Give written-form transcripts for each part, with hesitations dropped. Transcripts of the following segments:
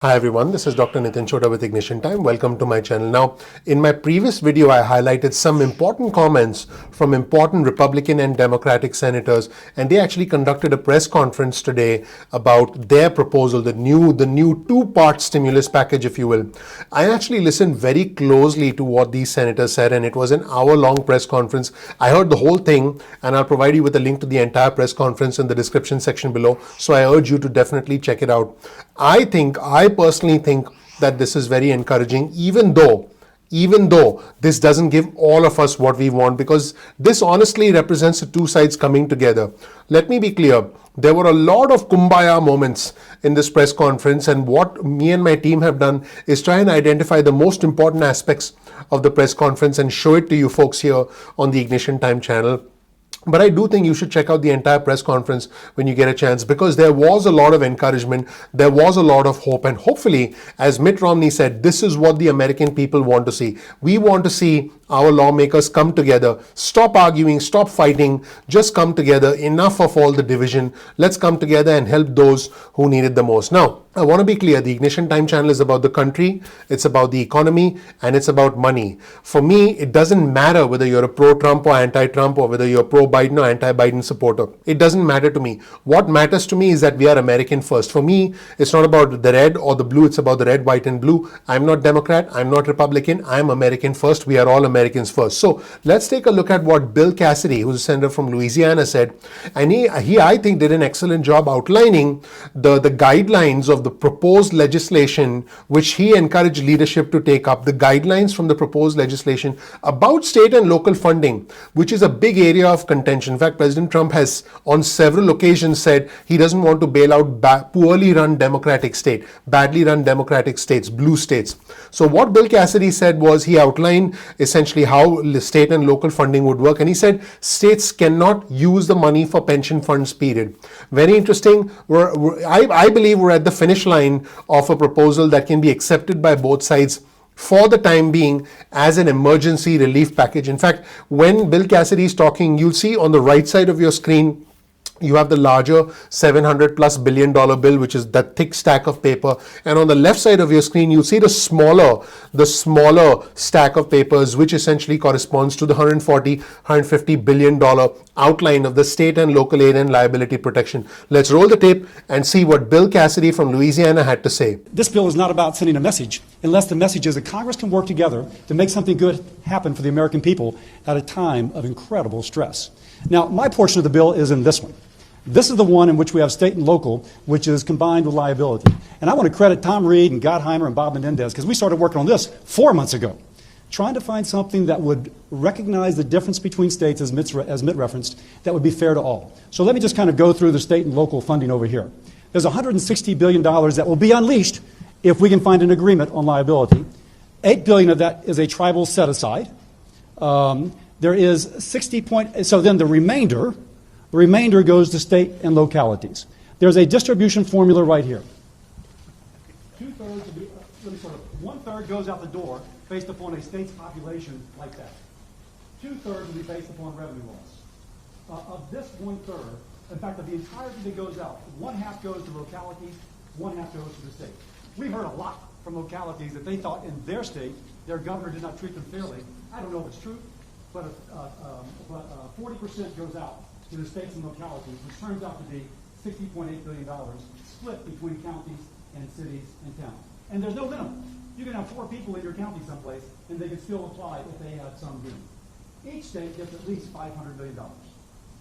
Hi everyone, this is Dr. Nitin Chhoda with Ignition Time. Welcome to my channel. Now, in my previous video, I highlighted some important comments from important Republican and Democratic senators, and they actually conducted a press conference today about their proposal, the new two-part stimulus package, if you will. I actually listened very closely to what these senators said, and it was an hour-long press conference. I heard the whole thing, and I'll provide you with a link to the entire press conference in the description section below, so I urge you to definitely check it out. I personally think that this is very encouraging, even though this doesn't give all of us what we want, because this honestly represents the two sides coming together. Let me be clear. There were a lot of kumbaya moments in this press conference, and what me and my team have done is try and identify the most important aspects of the press conference and show it to you folks here on the Ignition Time channel. But I do think you should check out the entire press conference when you get a chance, because there was a lot of encouragement, there was a lot of hope, and hopefully, as Mitt Romney said, this is what the American people want to see. We want to see our lawmakers come together, stop arguing, stop fighting, just come together. Enough of all the division. Let's come together and help those who need it the most. Now, I want to be clear, the Ignition Time channel is about the country, it's about the economy, and it's about money. For me, it doesn't matter whether you're a pro-Trump or anti-Trump, or whether you're pro-Biden or anti-Biden supporter. It doesn't matter to me. What matters to me is that we are American first. For me, it's not about the red or the blue, it's about the red, white, and blue. I'm not Democrat, I'm not Republican, I'm American first. We are all Americans first. So let's take a look at what Bill Cassidy, who's a senator from Louisiana, said. And he I think, did an excellent job outlining the guidelines of the proposed legislation, which he encouraged leadership to take up. The guidelines from the proposed legislation about state and local funding, which is a big area of contention. In fact, President Trump has on several occasions said he doesn't want to bail out poorly run Democratic states, badly run Democratic states, blue states. So what Bill Cassidy said was, he outlined essentially how state and local funding would work, and he said states cannot use the money for pension funds, period. Very interesting. I believe we're at the finish line of a proposal that can be accepted by both sides for the time being as an emergency relief package. In fact, when Bill Cassidy is talking, you'll see on the right side of your screen, you have the larger $700+ billion bill, which is that thick stack of paper. And on the left side of your screen, you'll see the smaller stack of papers, which essentially corresponds to the $150 billion outline of the state and local aid and liability protection. Let's roll the tape and see what Bill Cassidy from Louisiana had to say. This bill is not about sending a message, unless the message is that Congress can work together to make something good happen for the American people at a time of incredible stress. Now, my portion of the bill is in this one. This is the one in which we have state and local, which is combined with liability. And I want to credit Tom Reed and Gottheimer and Bob Menendez, because we started working on this 4 months ago, trying to find something that would recognize the difference between states, as Mitt referenced, that would be fair to all. So let me just kind of go through the state and local funding over here. There's $160 billion that will be unleashed if we can find an agreement on liability. $8 billion of that is a tribal set-aside. There is 60 so then the remainder goes to state and localities. There's a distribution formula right here. One-third goes out the door based upon a state's population like that. 2/3 will be based upon revenue loss. Of this 1/3, in fact, of the entirety that goes out, 1/2 goes to localities, 1/2 goes to the state. We heard a lot from localities that they thought in their state their governor did not treat them fairly. I don't know if it's true, but 40% goes out to the states and localities, which turns out to be $60.8 billion split between counties and cities and towns. And there's no minimum. You can have 4 people in your county someplace, and they can still apply if they had some need. Each state gets at least $500 million.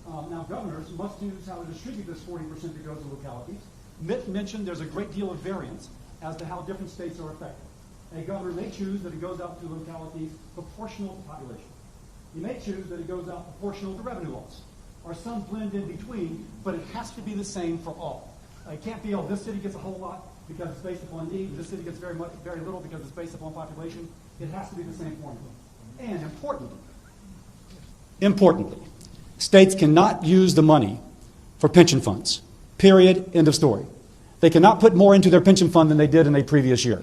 Now, governors must choose how to distribute this 40% that goes to localities. Mitt mentioned there's a great deal of variance as to how different states are affected. A governor may choose that it goes out to localities proportional to population. He may choose that it goes out proportional to revenue loss, or some blend in between, but it has to be the same for all. It can't be, oh, this city gets a whole lot because it's based upon need, and this city gets very little because it's based upon population. It has to be the same formula. And importantly, states cannot use the money for pension funds. Period. End of story. They cannot put more into their pension fund than they did in a previous year.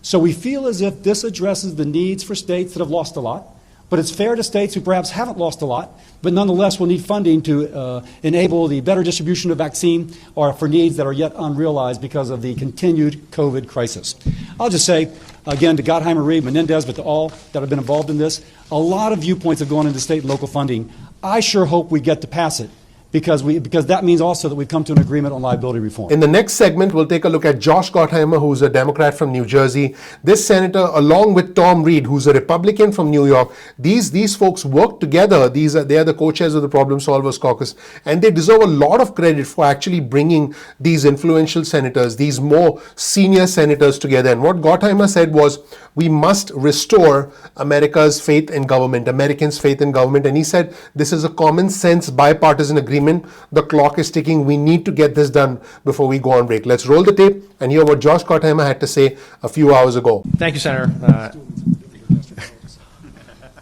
So we feel as if this addresses the needs for states that have lost a lot. But it's fair to states who perhaps haven't lost a lot, but nonetheless will need funding to enable the better distribution of vaccine or for needs that are yet unrealized because of the continued COVID crisis. I'll just say, again, to Gottheimer, Reed, Menendez, but to all that have been involved in this, a lot of viewpoints have gone into state and local funding. I sure hope we get to pass it, because that means also that we've come to an agreement on liability reform. In the next segment, we'll take a look at Josh Gottheimer, who's a Democrat from New Jersey. This senator, along with Tom Reed, who's a Republican from New York, these folks work together. They are the co-chairs of the Problem Solvers Caucus, and they deserve a lot of credit for actually bringing these influential senators, these more senior senators together. And what Gottheimer said was, we must restore America's faith in government, Americans' faith in government. And he said, this is a common sense bipartisan agreement. The clock is ticking. We need to get this done before we go on break. Let's roll the tape and hear what Josh Gottheimer had to say a few hours ago. Thank you, Senator.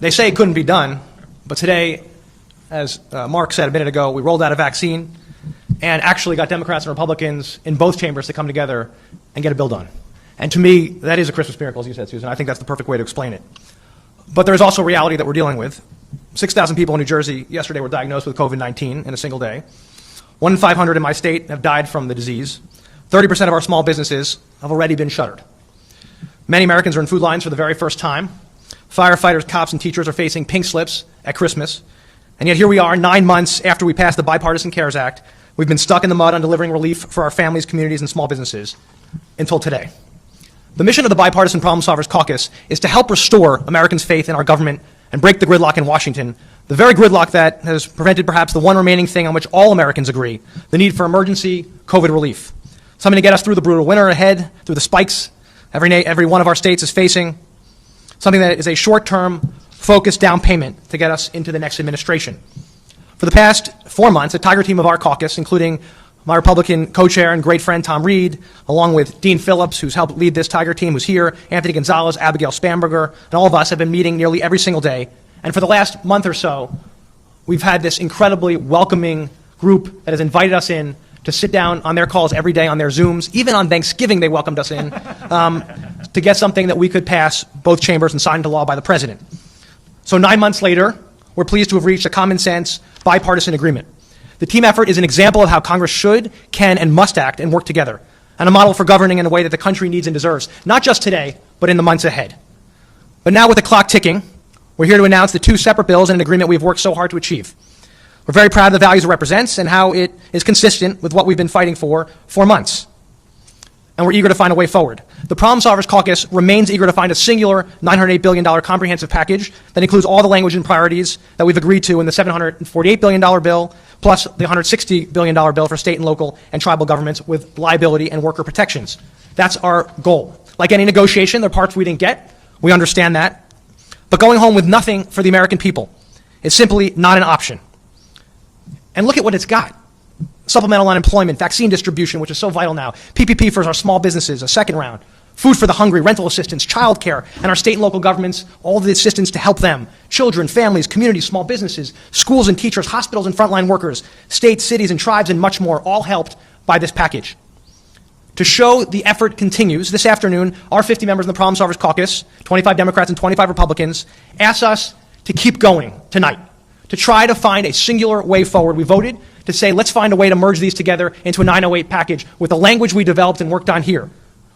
They say it couldn't be done, but today, as Mark said a minute ago, we rolled out a vaccine and actually got Democrats and Republicans in both chambers to come together and get a bill done. And to me, that is a Christmas miracle, as you said, Susan. I think that's the perfect way to explain it. But there's also reality that we're dealing with. 6,000 people in New Jersey yesterday were diagnosed with COVID-19 in a single day. 1 in 500 in my state have died from the disease. 30% of our small businesses have already been shuttered. Many Americans are in food lines for the very first time. Firefighters, cops, and teachers are facing pink slips at Christmas. And yet here we are, 9 months after we passed the Bipartisan CARES Act. We've been stuck in the mud on delivering relief for our families, communities, and small businesses until today. The mission of the Bipartisan Problem Solvers Caucus is to help restore Americans' faith in our government and break the gridlock in Washington, the very gridlock that has prevented perhaps the one remaining thing on which all Americans agree, the need for emergency COVID relief. Something to get us through the brutal winter ahead, through the spikes every one of our states is facing, something that is a short-term, focused down payment to get us into the next administration. For the past 4 months, a tiger team of our caucus, including my Republican co-chair and great friend Tom Reed, along with Dean Phillips, who's helped lead this tiger team, who's here, Anthony Gonzalez, Abigail Spanberger, and all of us have been meeting nearly every single day. And for the last month or so, we've had this incredibly welcoming group that has invited us in to sit down on their calls every day, on their Zooms. Even on Thanksgiving, they welcomed us in to get something that we could pass both chambers and sign into law by the president. So 9 months later, we're pleased to have reached a common sense bipartisan agreement. The team effort is an example of how Congress should, can, and must act and work together, and a model for governing in a way that the country needs and deserves, not just today, but in the months ahead. But now with the clock ticking, we're here to announce the 2 separate bills and an agreement we've worked so hard to achieve. We're very proud of the values it represents and how it is consistent with what we've been fighting for months. And we're eager to find a way forward. The Problem Solvers Caucus remains eager to find a singular $908 billion comprehensive package that includes all the language and priorities that we've agreed to in the $748 billion bill, plus the $160 billion bill for state and local and tribal governments with liability and worker protections. That's our goal. Like any negotiation, there are parts we didn't get. We understand that. But going home with nothing for the American people is simply not an option. And look at what it's got. Supplemental unemployment, vaccine distribution, which is so vital now, PPP for our small businesses, a second round, food for the hungry, rental assistance, child care, and our state and local governments, all the assistance to help them, children, families, communities, small businesses, schools and teachers, hospitals and frontline workers, states, cities, and tribes, and much more, all helped by this package. To show the effort continues, this afternoon, our 50 members in the Problem Solvers Caucus, 25 Democrats and 25 Republicans, asked us to keep going tonight, to try to find a singular way forward. We voted to say, let's find a way to merge these together into a 908 package with the language we developed and worked on here,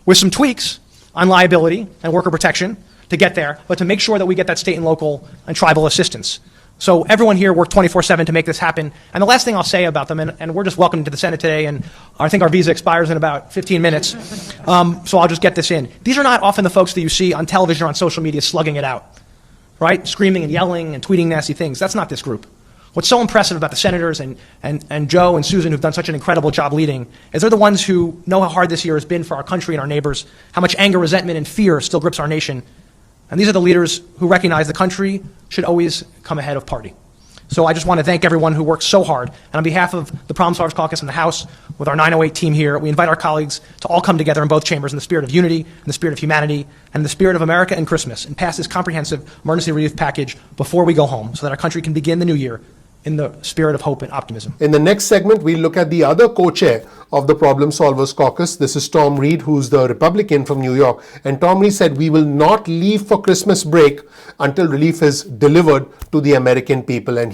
with some tweaks on liability and worker protection to get there, but to make sure that we get that state and local and tribal assistance. So everyone here worked 24/7 to make this happen. And the last thing I'll say about them, and we're just welcome to the Senate today, and I think our visa expires in about 15 minutes, so I'll just get this in. These are not often the folks that you see on television or on social media slugging it out, right? Screaming and yelling and tweeting nasty things. That's not this group. What's so impressive about the senators and Joe and Susan, who've done such an incredible job leading, is they're the ones who know how hard this year has been for our country and our neighbors, how much anger, resentment, and fear still grips our nation. And these are the leaders who recognize the country should always come ahead of party. So I just want to thank everyone who worked so hard. And on behalf of the Problem Solvers Caucus in the House, with our 908 team here, we invite our colleagues to all come together in both chambers in the spirit of unity, in the spirit of humanity, and in the spirit of America and Christmas, and pass this comprehensive emergency relief package before we go home, so that our country can begin the new year in the spirit of hope and optimism. In the next segment, we'll look at the other co-chair of the Problem Solvers Caucus. This is Tom Reed, who's the Republican from New York. And Tom Reed said, we will not leave for Christmas break until relief is delivered to the American people. And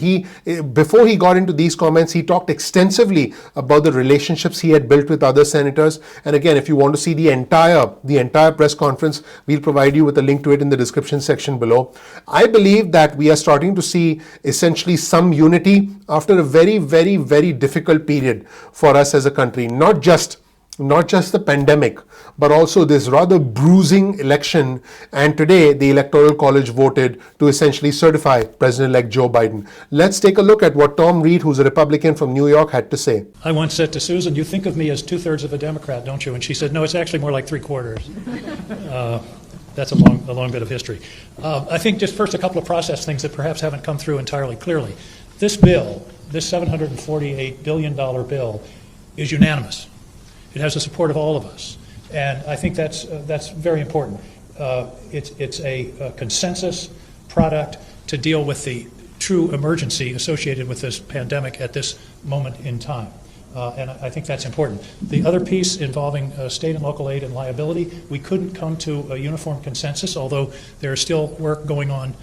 before he got into these comments, he talked extensively about the relationships he had built with other senators. And again, if you want to see the entire press conference, we'll provide you with a link to it in the description section below. I believe that we are starting to see essentially some unity after a very, very, very difficult period for us as a country. Not just the pandemic, but also this rather bruising election. And today, the Electoral College voted to essentially certify President-elect Joe Biden. Let's take a look at what Tom Reed, who's a Republican from New York, had to say. I once said to Susan, you think of me as 2/3 of a Democrat, don't you? And she said, no, it's actually more like 3/4. That's a long bit of history. I think just first a couple of process things that perhaps haven't come through entirely clearly. This bill, this $748 billion bill, is unanimous. It has the support of all of us, and I think that's very important. It's a consensus product to deal with the true emergency associated with this pandemic at this moment in time. And I think that's important. The other piece involving state and local aid and liability, we couldn't come to a uniform consensus, although there is still work going on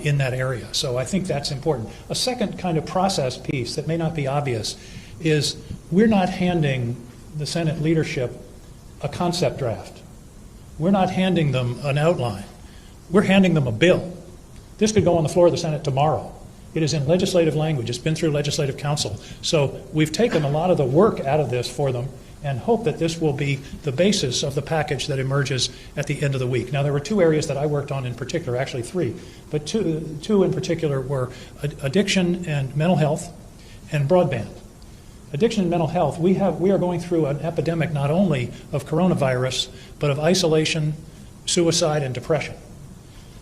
in that area. So I think that's important. A second kind of process piece that may not be obvious is we're not handing the Senate leadership a concept draft. We're not handing them an outline. We're handing them a bill. This could go on the floor of the Senate tomorrow. It is in legislative language. It's been through legislative council. So we've taken a lot of the work out of this for them and hope that this will be the basis of the package that emerges at the end of the week. Now, there were two areas that I worked on in particular, actually three, but two in particular were addiction and mental health and broadband. Addiction and mental health, we are going through an epidemic not only of coronavirus, but of isolation, suicide, and depression.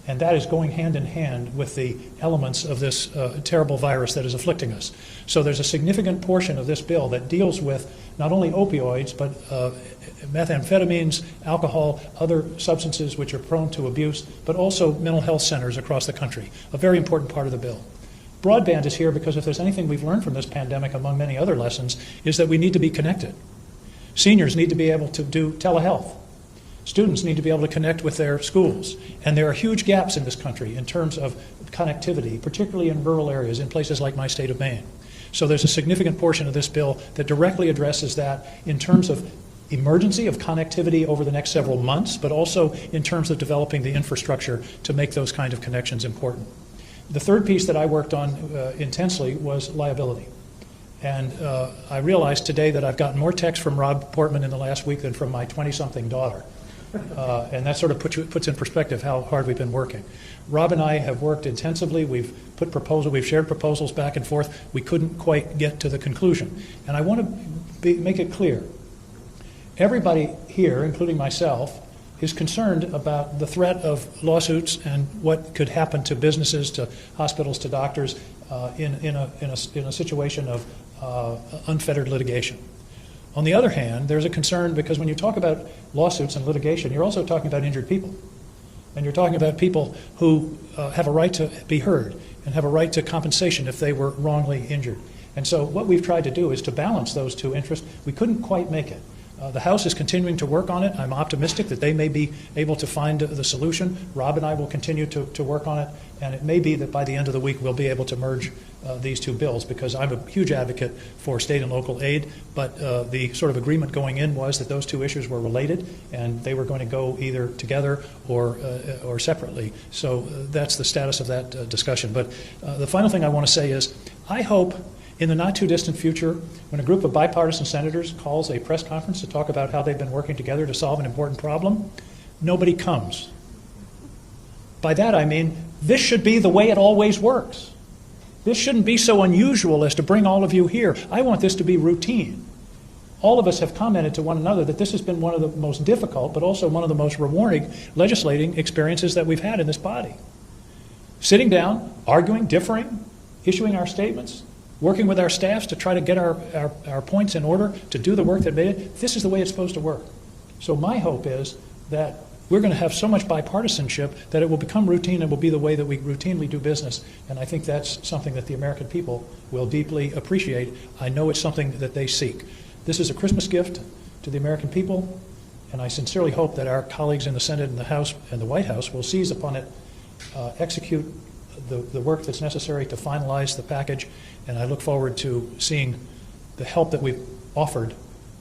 And that is going hand in hand with the elements of this terrible virus that is afflicting us. So there's a significant portion of this bill that deals with not only opioids, but methamphetamines, alcohol, other substances which are prone to abuse, but also mental health centers across the country, a very important part of the bill. Broadband is here because if there's anything we've learned from this pandemic, among many other lessons, is that we need to be connected. Seniors need to be able to do telehealth. Students need to be able to connect with their schools. And there are huge gaps in this country in terms of connectivity, particularly in rural areas, in places like my state of Maine. So there's a significant portion of this bill that directly addresses that in terms of emergency of connectivity over the next several months, but also in terms of developing the infrastructure to make those kind of connections important. The third piece that I worked on intensely was liability. And I realized today that I've gotten more texts from Rob Portman in the last week than from my 20-something daughter. And that sort of puts in perspective how hard we've been working. Rob and I have worked intensively. We've shared proposals back and forth. We couldn't quite get to the conclusion. And I want to make it clear. Everybody here, including myself, is concerned about the threat of lawsuits and what could happen to businesses, to hospitals, to doctors in a situation of unfettered litigation. On the other hand, there's a concern because when you talk about lawsuits and litigation, you're also talking about injured people. And you're talking about people who have a right to be heard and have a right to compensation if they were wrongly injured. And so what we've tried to do is to balance those two interests. We couldn't quite make it. The House is continuing to work on it. I'm optimistic that they may be able to find the solution. Rob and I will continue to work on it, and it may be that by the end of the week we'll be able to merge these two bills because I'm a huge advocate for state and local aid, but the sort of agreement going in was that those two issues were related and they were going to go either together or separately. So that's the status of that discussion. But the final thing I want to say is I hope in the not-too-distant future, when a group of bipartisan senators calls a press conference to talk about how they've been working together to solve an important problem, nobody comes. By that I mean, this should be the way it always works. This shouldn't be so unusual as to bring all of you here. I want this to be routine. All of us have commented to one another that this has been one of the most difficult, but also one of the most rewarding legislating experiences that we've had in this body. Sitting down, arguing, differing, issuing our statements, working with our staffs to try to get our points in order, to do the work that made it. This is the way it's supposed to work. So my hope is that we're going to have so much bipartisanship that it will become routine and will be the way that we routinely do business. And I think that's something that the American people will deeply appreciate. I know it's something that they seek. This is a Christmas gift to the American people, and I sincerely hope that our colleagues in the Senate and the House and the White House will seize upon it, execute the work that's necessary to finalize the package, and I look forward to seeing the help that we've offered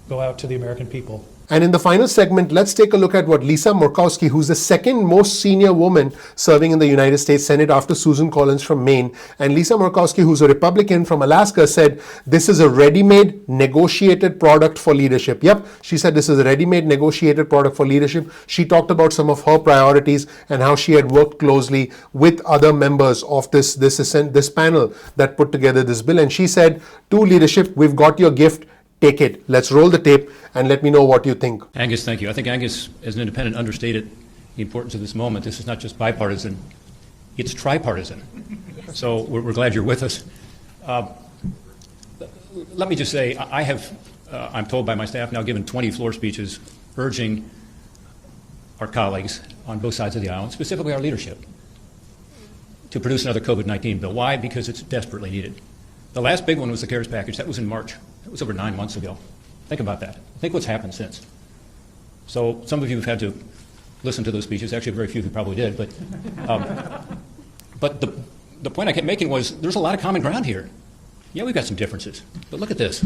go out to the American people. And in the final segment, let's take a look at what Lisa Murkowski, who's the second most senior woman serving in the United States Senate after Susan Collins from Maine. And Lisa Murkowski, who's a Republican from Alaska, said this is a ready-made negotiated product for leadership. Yep, she said this is a ready-made negotiated product for leadership. She talked about some of her priorities and how she had worked closely with other members of this panel that put together this bill. And she said, to leadership, we've got your gift. Take it. Let's roll the tape and let me know what you think. Angus, thank you. I think Angus, as an independent, understated the importance of this moment. This is not just bipartisan, it's tripartisan. So we're glad you're with us. Let me just say, I have, I'm told by my staff now, given 20 floor speeches urging our colleagues on both sides of the aisle, and specifically our leadership, to produce another COVID-19 bill. Why? Because it's desperately needed. The last big one was the CARES package. That was in March. That was over 9 months ago. Think about that. Think what's happened since. So some of you have had to listen to those speeches. Actually, very few of you probably did. But the point I kept making was there's a lot of common ground here. Yeah, we've got some differences. But look at this.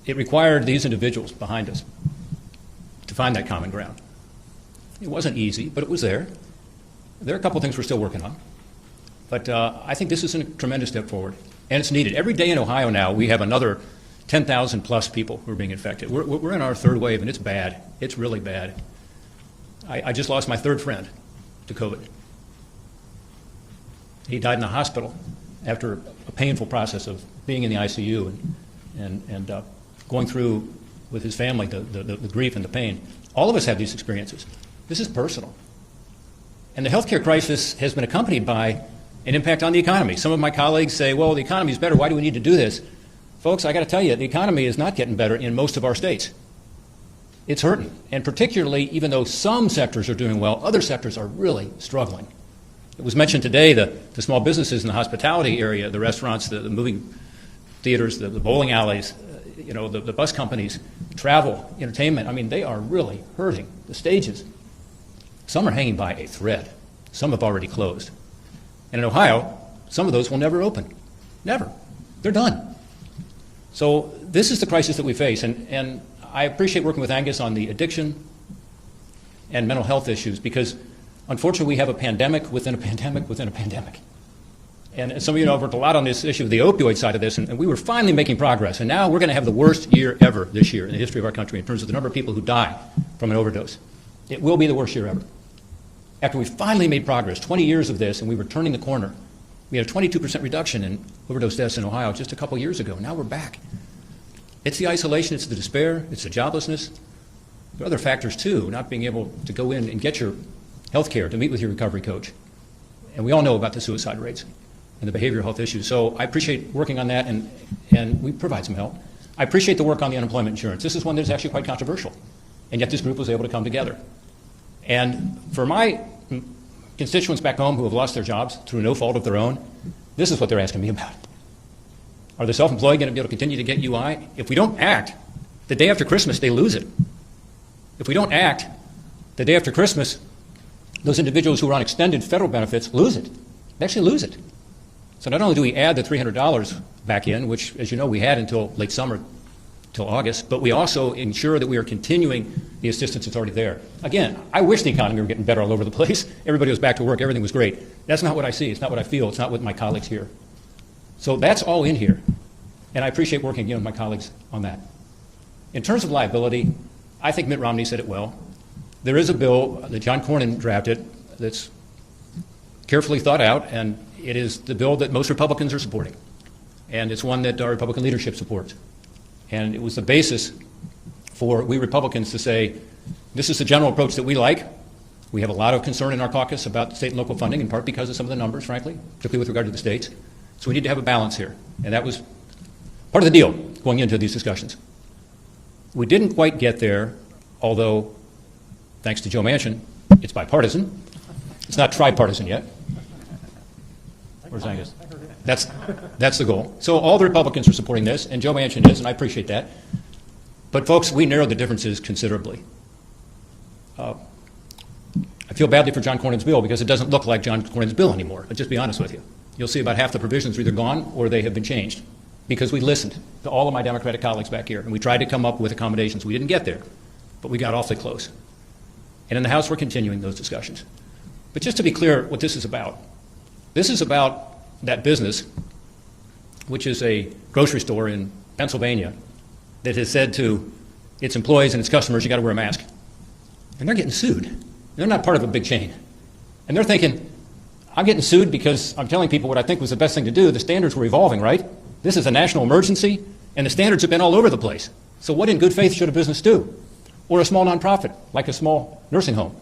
It required these individuals behind us to find that common ground. It wasn't easy, but it was there. There are a couple of things we're still working on. But I think this is a tremendous step forward, and it's needed. Every day in Ohio now, we have another 10,000 plus people who are being infected. We're in our third wave, and it's bad. It's really bad. I just lost my third friend to COVID. He died in a hospital after a painful process of being in the ICU and going through with his family the grief and the pain. All of us have these experiences. This is personal. And the healthcare crisis has been accompanied by an impact on the economy. Some of my colleagues say, well, the economy is better. Why do we need to do this? Folks, I got to tell you, the economy is not getting better in most of our states. It's hurting. And particularly, even though some sectors are doing well, other sectors are really struggling. It was mentioned today, the small businesses in the hospitality area, the restaurants, the movie theaters, the bowling alleys, the bus companies, travel, entertainment. I mean, they are really hurting. The stages. Some are hanging by a thread. Some have already closed. And in Ohio, some of those will never open. Never. They're done. So this is the crisis that we face. And I appreciate working with Angus on the addiction and mental health issues because, unfortunately, we have a pandemic within a pandemic within a pandemic. And some of you know I've worked a lot on this issue of the opioid side of this, and we were finally making progress. And now we're going to have the worst year ever this year in the history of our country in terms of the number of people who die from an overdose. It will be the worst year ever. After we finally made progress, 20 years of this, and we were turning the corner. We had a 22% reduction in overdose deaths in Ohio just a couple years ago. Now we're back. It's the isolation, it's the despair, it's the joblessness. There are other factors too, not being able to go in and get your health care, to meet with your recovery coach. And we all know about the suicide rates and the behavioral health issues. So I appreciate working on that, and we provide some help. I appreciate the work on the unemployment insurance. This is one that's actually quite controversial, and yet this group was able to come together. And for my constituents back home who have lost their jobs through no fault of their own, this is what they're asking me about. Are the self-employed going to be able to continue to get UI? If we don't act, the day after Christmas, they lose it. If we don't act, the day after Christmas, those individuals who are on extended federal benefits lose it. They actually lose it. So not only do we add the $300 back in, which, as you know, we had until late summer, till August, but we also ensure that we are continuing the assistance that's already there. Again, I wish the economy were getting better all over the place. Everybody was back to work. Everything was great. That's not what I see. It's not what I feel. It's not what my colleagues hear. So that's all in here. And I appreciate working again with my colleagues on that. In terms of liability, I think Mitt Romney said it well. There is a bill that John Cornyn drafted that's carefully thought out, and it is the bill that most Republicans are supporting. And it's one that our Republican leadership supports. And it was the basis for we Republicans to say, this is the general approach that we like. We have a lot of concern in our caucus about state and local funding, in part because of some of the numbers, frankly, particularly with regard to the states. So we need to have a balance here. And that was part of the deal going into these discussions. We didn't quite get there, although thanks to Joe Manchin, it's bipartisan. It's not tripartisan yet. Where's Angus? That's the goal. So all the Republicans are supporting this, and Joe Manchin is, and I appreciate that. But folks, we narrowed the differences considerably. I feel badly for John Cornyn's bill because it doesn't look like John Cornyn's bill anymore. I'll just be honest with you. You'll see about half the provisions are either gone or they have been changed because we listened to all of my Democratic colleagues back here, and we tried to come up with accommodations. We didn't get there, but we got awfully close. And in the House, we're continuing those discussions. But just to be clear what this is about that business, which is a grocery store in Pennsylvania, that has said to its employees and its customers, you got to wear a mask. And they're getting sued. They're not part of a big chain. And they're thinking, I'm getting sued because I'm telling people what I think was the best thing to do. The standards were evolving, right? This is a national emergency, and the standards have been all over the place. So what in good faith should a business do? Or a small nonprofit, like a small nursing home,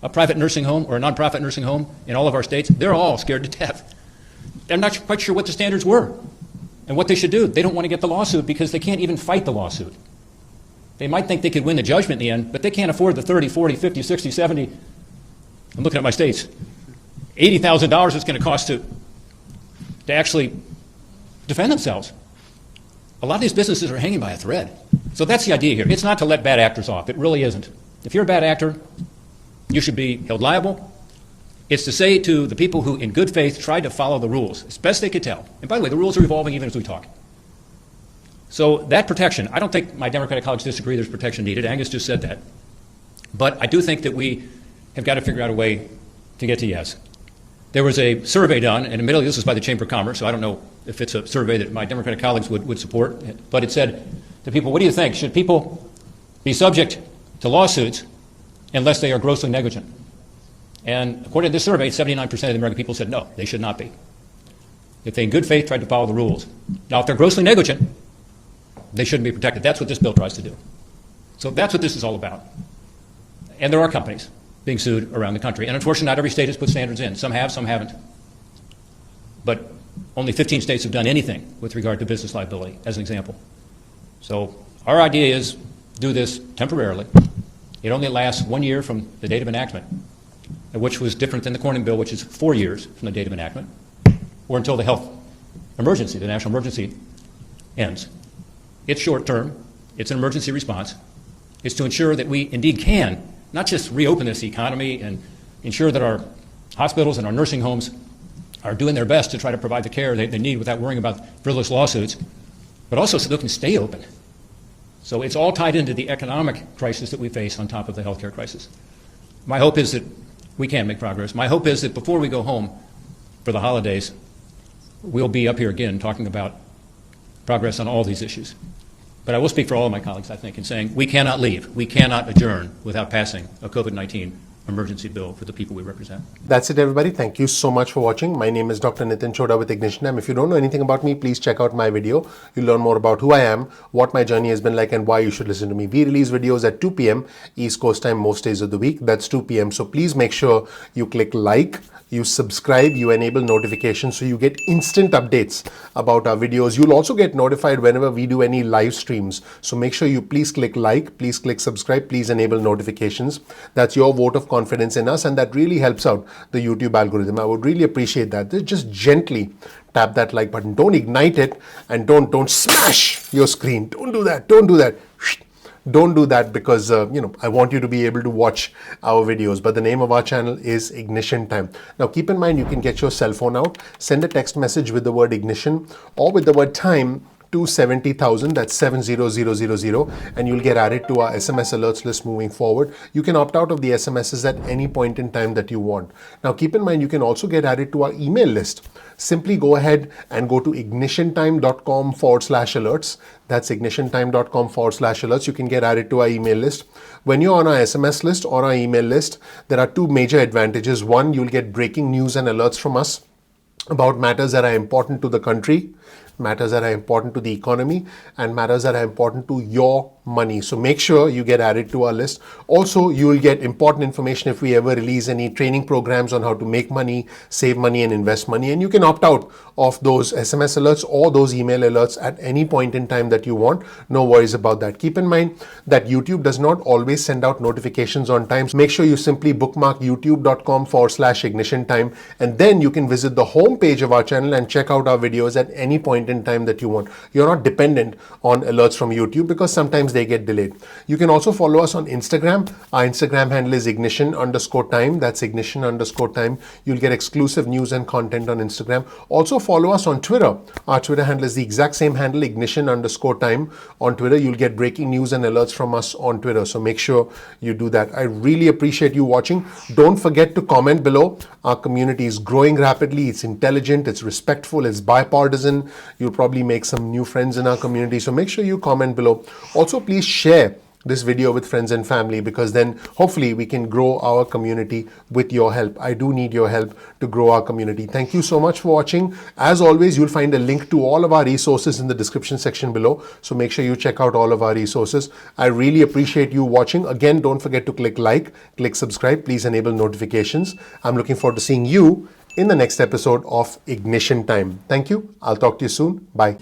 a private nursing home or a nonprofit nursing home in all of our states, they're all scared to death. They're not quite sure what the standards were and what they should do. They don't want to get the lawsuit because they can't even fight the lawsuit. They might think they could win the judgment in the end, but they can't afford the 30, 40, 50, 60, 70, I'm looking at my states, $80,000 it's going to cost to actually defend themselves. A lot of these businesses are hanging by a thread. So that's the idea here. It's not to let bad actors off. It really isn't. If you're a bad actor, you should be held liable. It's to say to the people who, in good faith, tried to follow the rules as best they could tell. And by the way, the rules are evolving even as we talk. So that protection, I don't think my Democratic colleagues disagree there's protection needed. Angus just said that. But I do think that we have got to figure out a way to get to yes. There was a survey done, and admittedly this was by the Chamber of Commerce, so I don't know if it's a survey that my Democratic colleagues would support, but it said to people, what do you think? Should people be subject to lawsuits unless they are grossly negligent? And according to this survey, 79% of the American people said no, they should not be. If they in good faith tried to follow the rules. Now, if they're grossly negligent, they shouldn't be protected. That's what this bill tries to do. So that's what this is all about. And there are companies being sued around the country. And unfortunately, not every state has put standards in. Some have, some haven't. But only 15 states have done anything with regard to business liability, as an example. So our idea is do this temporarily. It only lasts 1 year from the date of enactment, which was different than the Cornyn bill, which is 4 years from the date of enactment, or until the health emergency, the national emergency, ends. It's short term. It's an emergency response. It's to ensure that we indeed can not just reopen this economy and ensure that our hospitals and our nursing homes are doing their best to try to provide the care they need without worrying about frivolous lawsuits, but also so they can stay open. So it's all tied into the economic crisis that we face on top of the healthcare crisis. My hope is that we can make progress. My hope is that before we go home for the holidays, we'll be up here again talking about progress on all these issues. But I will speak for all of my colleagues, I think, in saying we cannot leave, we cannot adjourn without passing a COVID-19 emergency bill for the people we represent. That's it, everybody. Thank you so much for watching. My name is Dr. Nitin Chhoda with Ignition Time. If you don't know anything about me, please check out my video. You'll learn more about who I am, what my journey has been like, and why you should listen to me. We release videos at 2 p.m. East Coast time most days of the week. That's 2 p.m. So please make sure you click like, you subscribe, you enable notifications so you get instant updates about our videos. You'll also get notified whenever we do any live streams. So make sure you please click like, please click subscribe, please enable notifications. That's your vote of confidence in us, and that really helps out the YouTube algorithm. I would really appreciate that. Just gently tap that like button. Don't ignite it, and don't smash your screen. Don't do that. Don't do that. Don't do that because, I want you to be able to watch our videos. But the name of our channel is Ignition Time. Now, keep in mind, you can get your cell phone out, send a text message with the word ignition or with the word time to 70,000, that's 70000, and you'll get added to our SMS alerts list moving forward. You can opt out of the SMSs at any point in time that you want. Now, keep in mind, you can also get added to our email list. Simply go ahead and go to ignitiontime.com/alerts. That's ignitiontime.com/alerts. You can get added to our email list. When you're on our SMS list or our email list, there are two major advantages. One, you'll get breaking news and alerts from us about matters that are important to the country, matters that are important to the economy, and matters that are important to your money. So make sure you get added to our list. Also, you will get important information if we ever release any training programs on how to make money, save money, and invest money. And you can opt out of those SMS alerts or those email alerts at any point in time that you want. No worries about that. Keep in mind that YouTube does not always send out notifications on time. So make sure you simply bookmark youtube.com/ignition time, and then you can visit the home page of our channel and check out our videos at any point in time that you want. You're not dependent on alerts from YouTube because sometimes they get delayed. You can also follow us on Instagram. Our Instagram handle is ignition_time. That's ignition_time. You'll get exclusive news and content on Instagram. Also follow us on Twitter. Our Twitter handle is the exact same handle, ignition_time. On Twitter, you'll get breaking news and alerts from us on Twitter. So make sure you do that. I really appreciate you watching. Don't forget to comment below. Our community is growing rapidly. It's intelligent, it's respectful, it's bipartisan. You'll probably make some new friends in our community. So make sure you comment below. Also, please share this video with friends and family, because then hopefully we can grow our community with your help. I do need your help to grow our community. Thank you so much for watching. As always, you'll find a link to all of our resources in the description section below. So make sure you check out all of our resources. I really appreciate you watching. Again, don't forget to click like, click subscribe. Please enable notifications. I'm looking forward to seeing you in the next episode of Ignition Time. Thank you. I'll talk to you soon. Bye.